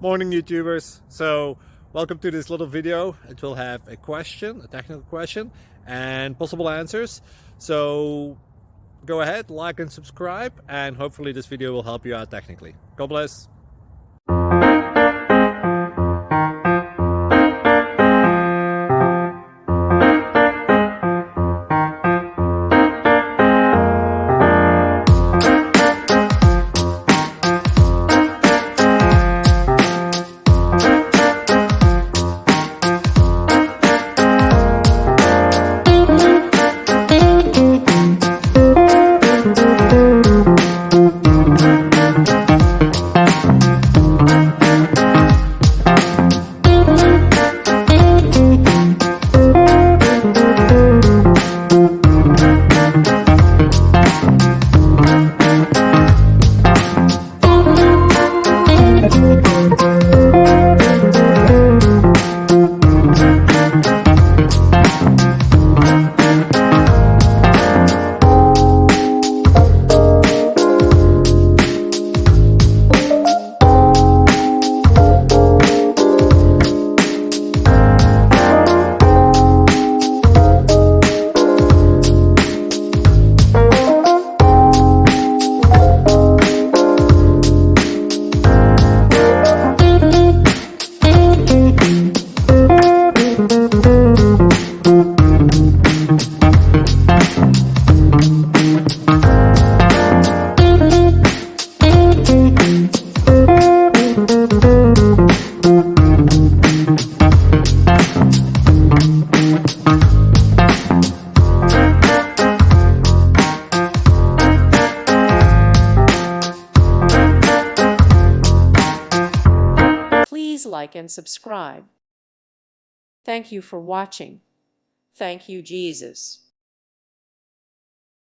Morning YouTubers. So welcome to this little video. It will have a question, a technical question, and possible answers. So go ahead, like and subscribe, and hopefully this video will help you out technically. God bless. Please like and subscribe. Thank you for watching. Thank you, Jesus.